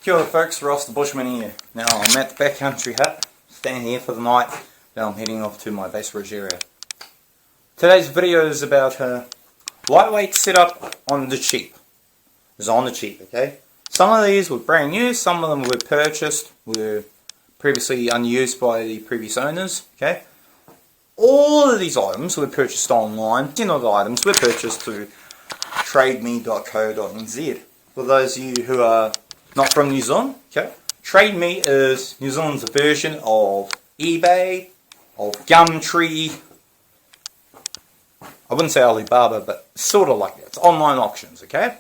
Kia ora folks, Ross the Bushman here. Now I'm at the backcountry hut, staying here for the night, then I'm heading off to my base ridge area. Today's video is about a lightweight setup on the cheap. It's on the cheap, okay? Some of these were brand new, some of them were purchased, were previously unused by the previous owners, okay? All of these items were purchased online. 10 of the items were purchased through trademe.co.nz. For those of you who are not from New Zealand, okay? TradeMe is New Zealand's version of eBay, of Gumtree. I wouldn't say Alibaba, but sort of like that. It's online auctions, okay?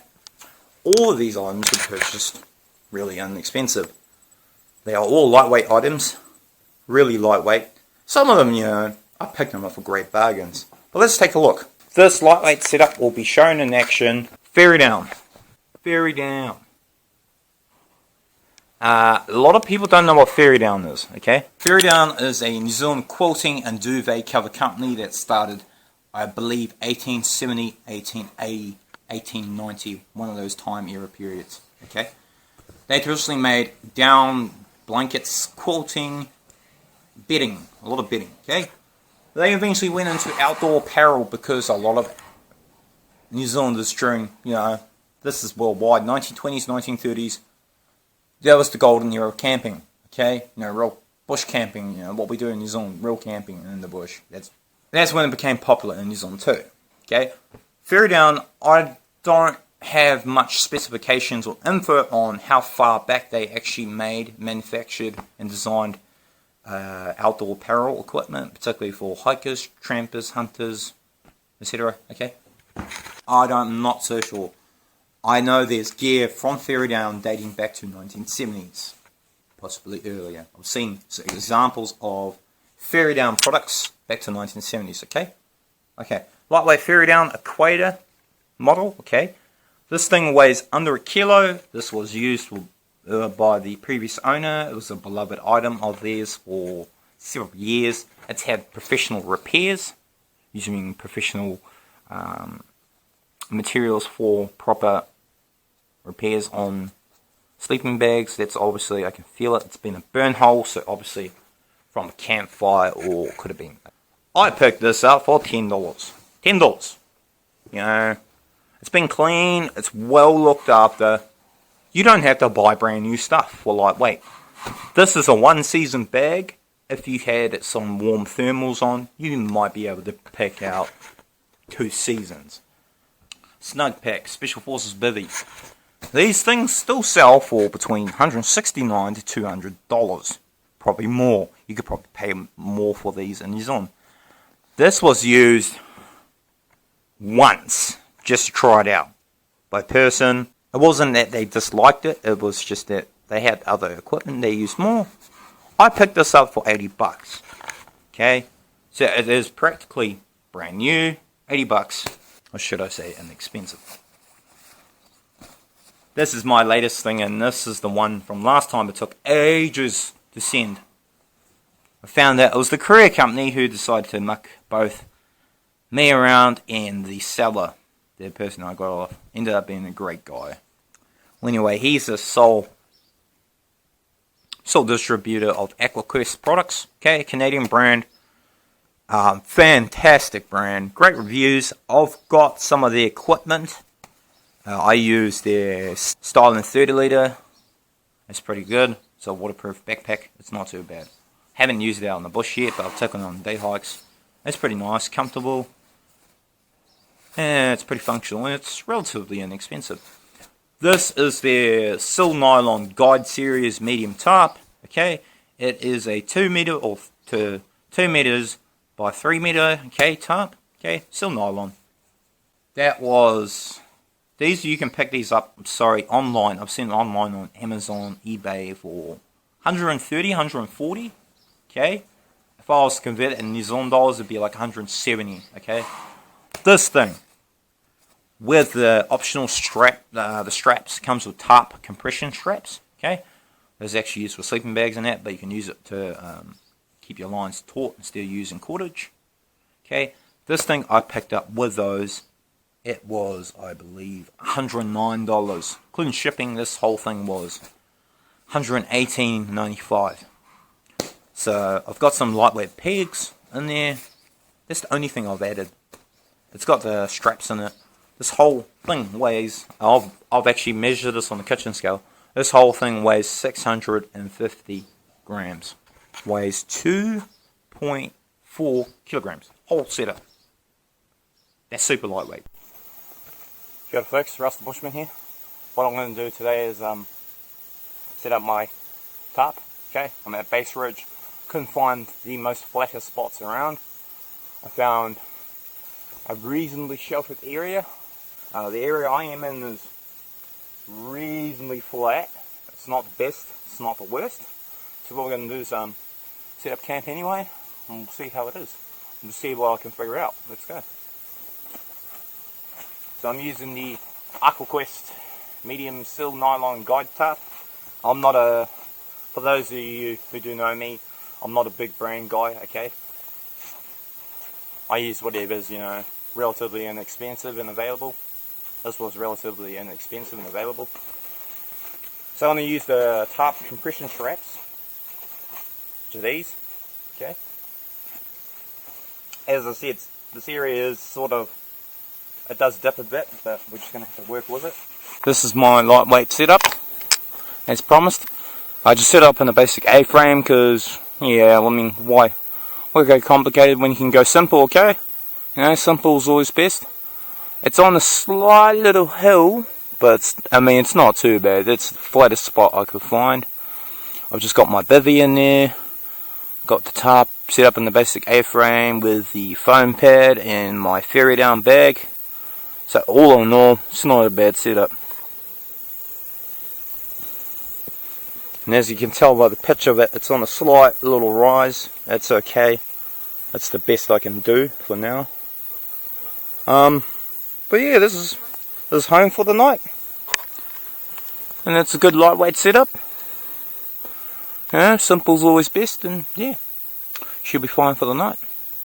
All of these items were purchased really inexpensive. They are all lightweight items, really lightweight. Some of them, you know, I picked them up for great bargains. But let's take a look. This lightweight setup will be shown in action. Ferry down. Ferry down. A lot of people don't know what Ferry Down is, okay? Ferry Down is a New Zealand quilting and duvet cover company that started, I believe, 1870, 1880, 1890, one of those time era periods, okay? They traditionally made down blankets, quilting, bedding, a lot of bedding, okay? They eventually went into outdoor apparel because a lot of New Zealanders during, you know, this is worldwide, 1920s, 1930s, that was the golden era of camping, okay? You know, real bush camping, you know, what we do in New Zealand, real camping in the bush. That's when it became popular in New Zealand too, okay? Ferry Down, I don't have much specifications or info on how far back they actually made, manufactured, and designed outdoor apparel equipment, particularly for hikers, trampers, hunters, etc., okay? I'm not so sure. I know there's gear from Ferry Down dating back to 1970s, possibly earlier. I've seen examples of Ferry Down products back to 1970s, okay? Okay, lightweight Ferry Down Equator model, okay? This thing weighs under a kilo. This was used by the previous owner. It was a beloved item of theirs for several years. It's had professional repairs, using professional materials for proper repairs on sleeping bags. That's obviously, I can feel it, it's been a burn hole, so obviously from a campfire or could have been. I picked this up for $10. $10. You know, it's been clean, it's well looked after. You don't have to buy brand new stuff for lightweight. This is a one season bag. If you had some warm thermals on, you might be able to pick out 2 seasons. Snug Pack, Special Forces Bivvy. These things still sell for between $169 to $200. Probably more. You could probably pay more for these in New Zealand. This was used once, just to try it out, by a person. It wasn't that they disliked it, it was just that they had other equipment they used more. I picked this up for $80. Okay, so it is practically brand new, $80. Or should I say inexpensive. This is my latest thing, and this is the one from last time. It took ages to send. I found out it was the courier company who decided to muck both me around and the seller. The person I got off ended up being a great guy. Well, anyway, he's a sole distributor of AquaQuest products. Okay, Canadian brand. Fantastic brand. Great reviews. I've got some of the equipment. I use their Styling 30 litre. It's pretty good. It's a waterproof backpack. It's not too bad. Haven't used it out in the bush yet, but I've taken it on day hikes. It's pretty nice, comfortable. And it's pretty functional, and it's relatively inexpensive. This is their Sil Nylon Guide Series medium tarp. Okay, it is a 2 meter or 2 meters by 3 meter. Okay, tarp. Okay, Sil Nylon. That was. These you can pick these up. Sorry, online. I've seen it online on Amazon, eBay for 130, 140. Okay, if I was to convert it in New Zealand dollars, it'd be like 170. Okay, this thing with the optional strap, the straps comes with tarp compression straps. Okay, those actually used for sleeping bags and that, but you can use it to keep your lines taut instead of using cordage. Okay, this thing I picked up with those. It was, I believe, $109, including shipping. This whole thing was $118.95. So I've got some lightweight pegs in there. That's the only thing I've added. It's got the straps in it. This whole thing weighs, I've actually measured this on the kitchen scale. This whole thing weighs 650 grams. Weighs 2.4 kilograms. Whole setup. That's super lightweight. Good folks, Russ the Bushman here. What I'm going to do today is set up my tarp. Okay, I'm at Base Ridge. Couldn't find the most flattest spots around. I found a reasonably sheltered area. The area I am in is reasonably flat. It's not the best, it's not the worst. So what we're going to do is set up camp anyway, and we'll see how it is. We'll see what I can figure out. Let's go. So I'm using the AquaQuest medium sill nylon guide tarp. I'm not a, for those of you who do know me, I'm not a big brand guy, okay? I use whatever's, you know, relatively inexpensive and available. This was relatively inexpensive and available. So I'm going to use the tarp compression straps, which are these, okay? As I said, this area is sort of, it does dip a bit, but we're just going to have to work with it. This is my lightweight setup, as promised. I just set up in a basic A-frame because, yeah, I mean, why go complicated when you can go simple, okay? You know, simple is always best. It's on a slight little hill, but it's, I mean, it's not too bad. It's the flattest spot I could find. I've just got my bivvy in there. Got the tarp set up in the basic A-frame with the foam pad and my ferry down bag. So all in all, it's not a bad setup. And as you can tell by the pitch of it, it's on a slight little rise. That's okay. That's the best I can do for now. But yeah, this is home for the night. And it's a good lightweight setup. Yeah, simple's always best, and yeah, should be fine for the night.